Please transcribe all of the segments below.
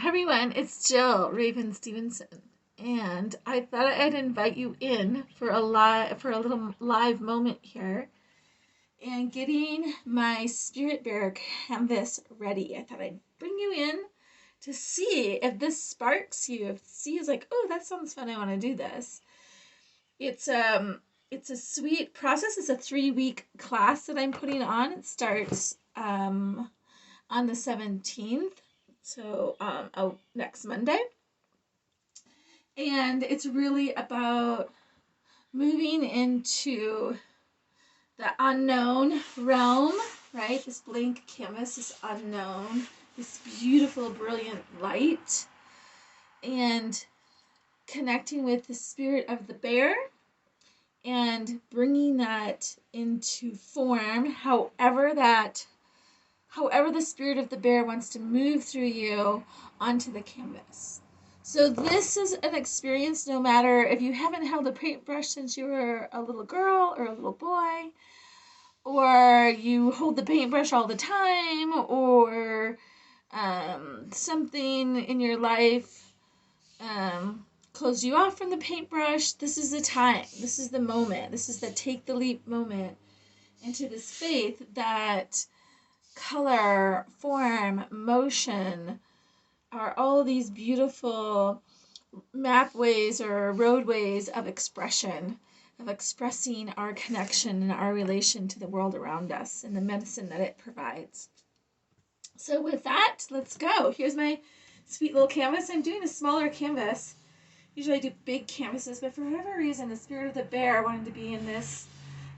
everyone, it's Jill Raven Stevenson, and I thought I'd invite you in for a little live moment here, and getting my spirit bearer canvas ready. I thought I'd bring you in to see if this sparks you. If see is like, oh, that sounds fun. I want to do this. It's a sweet process. It's a 3-week class that I'm putting on. It starts on the 17th. So, next Monday. And it's really about moving into the unknown realm, right? This blank canvas is unknown, this beautiful, brilliant light, and connecting with the spirit of the bear and bringing that into form, however the spirit of the bear wants to move through you onto the canvas. So this is an experience no matter if you haven't held a paintbrush since you were a little girl or a little boy, or you hold the paintbrush all the time, or something in your life closed you off from the paintbrush. This is the time. This is the moment. This is the take the leap moment into this faith that color, form, motion are all these beautiful mapways or roadways of expression, of expressing our connection and our relation to the world around us and the medicine that it provides. So with that, let's go. Here's my sweet little canvas. I'm doing a smaller canvas. Usually I do big canvases, but for whatever reason, the spirit of the bear wanted to be in this.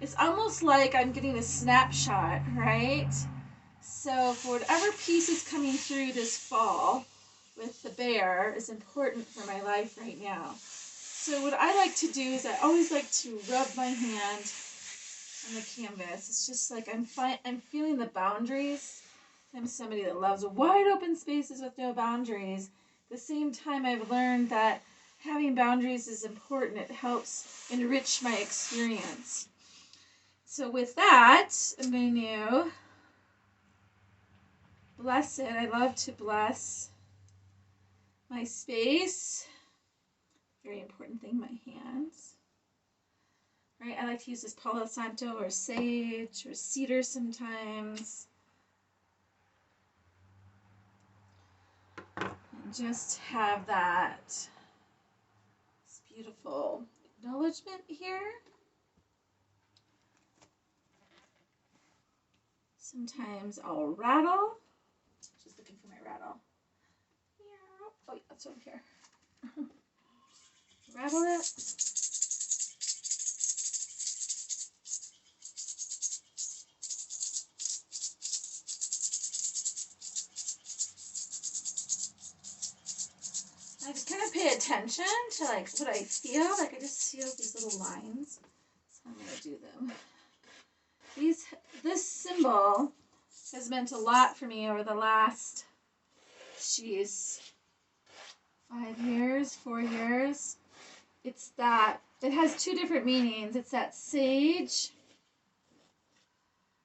It's almost like I'm getting a snapshot, right? So for whatever piece is coming through this fall with the bear is important for my life right now. So what I like to do is I always like to rub my hand on the canvas. It's just like I'm feeling the boundaries. I'm somebody that loves wide open spaces with no boundaries. At the same time, I've learned that having boundaries is important. It helps enrich my experience. So with that, I'm going to bless it. I love to bless my space. Very important thing, my hands. Right? I like to use this Palo Santo or sage or cedar sometimes. And just have that this beautiful acknowledgement here. Sometimes I'll rattle. Just looking for my rattle. Oh, yeah, it's over here. Rattle it. I just kind of pay attention to like what I feel. Like I just feel these little lines. So I'm gonna do them. This symbol has meant a lot for me over the last, 5 years, 4 years. It's that, it has 2 different meanings. It's that sage,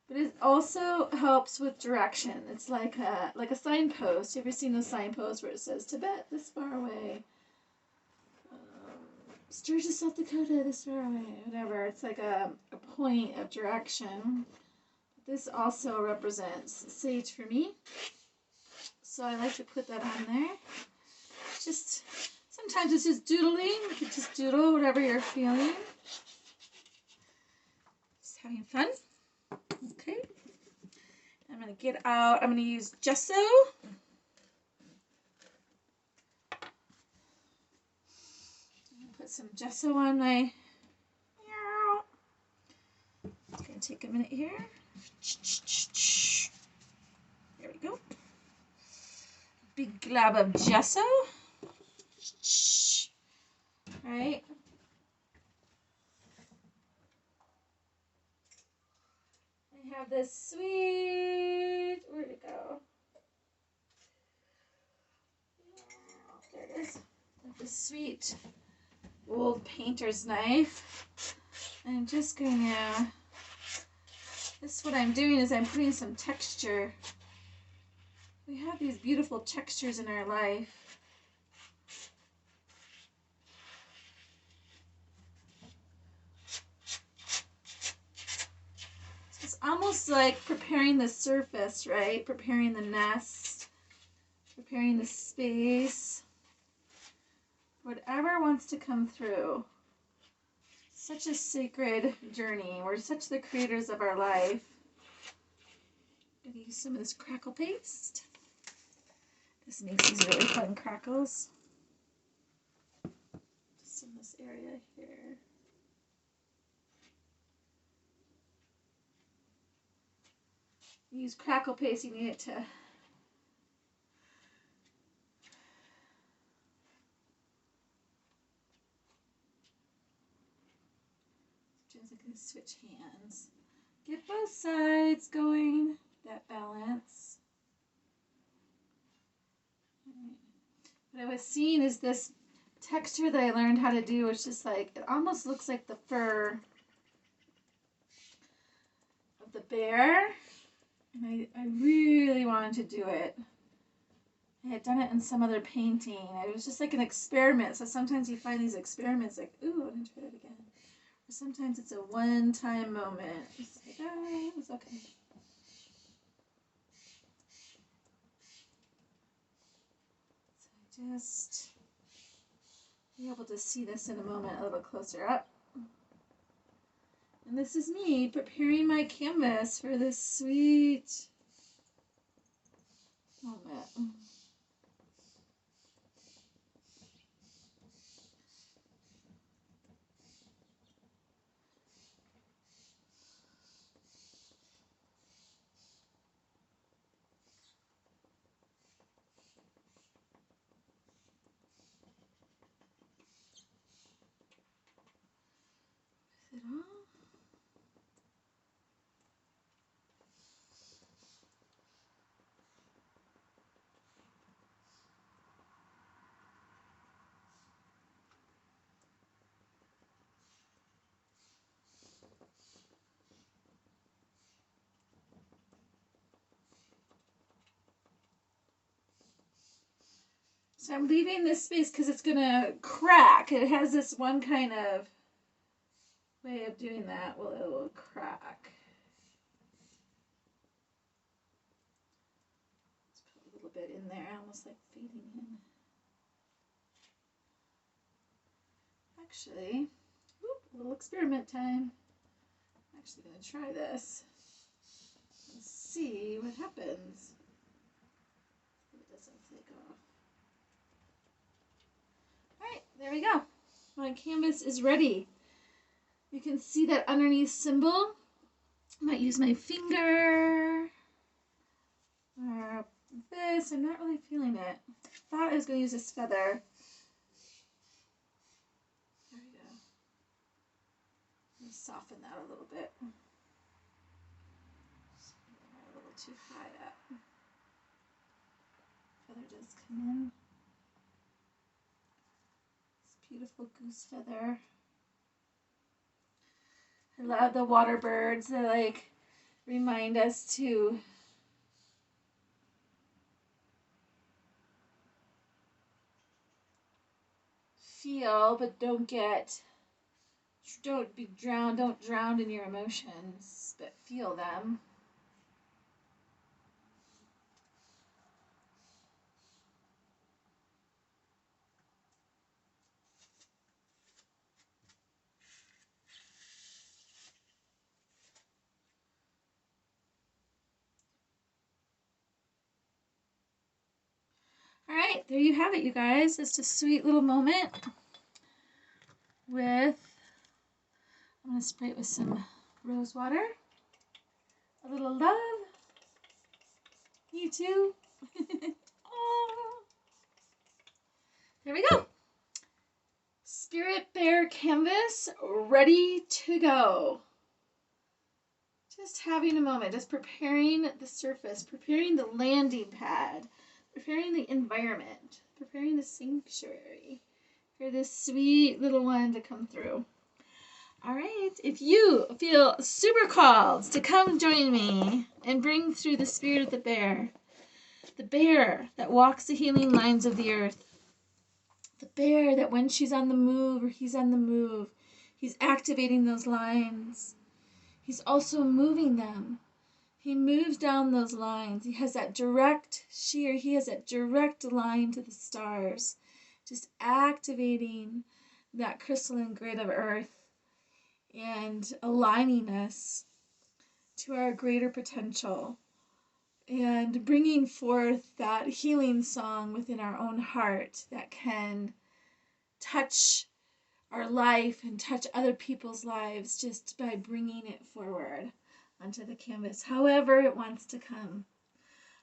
but it also helps with direction. It's like a signpost. You ever seen those signposts where it says Tibet this far away? Sturgis, South Dakota this far away, whatever. It's like a point of direction. This also represents sage for me. So I like to put that on there. Just sometimes it's just doodling. You can just doodle whatever you're feeling. Just having fun. Okay. I'm going to get out. I'm going to use gesso. Put some gesso on my. It's going to take a minute here. There we go. Big glob of gesso. Right. I have this sweet, where'd it go? There it is. This sweet old painter's knife. I'm just going to, what I'm doing is I'm putting some texture We have these beautiful textures in our life. It's almost like preparing the surface, right? Preparing the nest, preparing the space. Whatever wants to come through. Such a sacred journey. We're such the creators of our life. I'm going to use some of this crackle paste. This makes these really fun crackles. Just in this area here. Use crackle paste, you need it to I'm going to switch hands. Get both sides going. That balance. What I was seeing is this texture that I learned how to do, which is like, it almost looks like the fur of the bear. And I really wanted to do it. I had done it in some other painting. It was just like an experiment. So sometimes you find these experiments like, ooh, I want to try that again. Or sometimes it's a one-time moment. It's like, ah, it's okay. So just be able to see this in a moment a little closer up. And this is me preparing my canvas for this sweet moment. Is it all? So I'm leaving this space because it's going to crack. It has this one kind of way of doing that. Well, it will crack. Let's put a little bit in there, almost like fading in. Actually, a little experiment time. I'm actually going to try this and see what happens. If it doesn't flake off. Alright, there we go. My canvas is ready. You can see that underneath symbol. I might use my finger or this. I'm not really feeling it. I thought I was going to use this feather. There we go. Let me soften that a little bit. A little too high up. Feather does come in. This beautiful goose feather. I love the water birds. They like remind us to feel, but don't be drowned. Don't drown in your emotions, but feel them. All right, there you have it, you guys. Just a sweet little moment with, I'm going to spray it with some rose water. A little love. You too. Oh. There we go. Spirit Bear canvas ready to go. Just having a moment, just preparing the surface, preparing the landing pad, preparing the environment, preparing the sanctuary for this sweet little one to come through. All right, if you feel super called to come join me and bring through the spirit of the bear, The bear that walks the healing lines of the earth. The bear that when she's on the move or he's on the move, he's activating those lines. He's also moving them. He moves down those lines. He has that direct shear. He has that direct line to the stars, just activating that crystalline grid of earth and aligning us to our greater potential and bringing forth that healing song within our own heart that can touch our life and touch other people's lives just by bringing it forward onto the canvas, however it wants to come.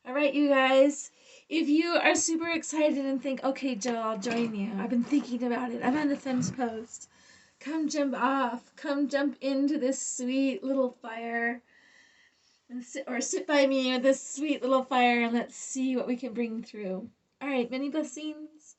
All right, you guys, if you are super excited and think, okay, Jill, I'll join you. I've been thinking about it. I'm on the fence post. Come jump off. Come jump into this sweet little fire. And sit by me with this sweet little fire and let's see what we can bring through. All right, many blessings.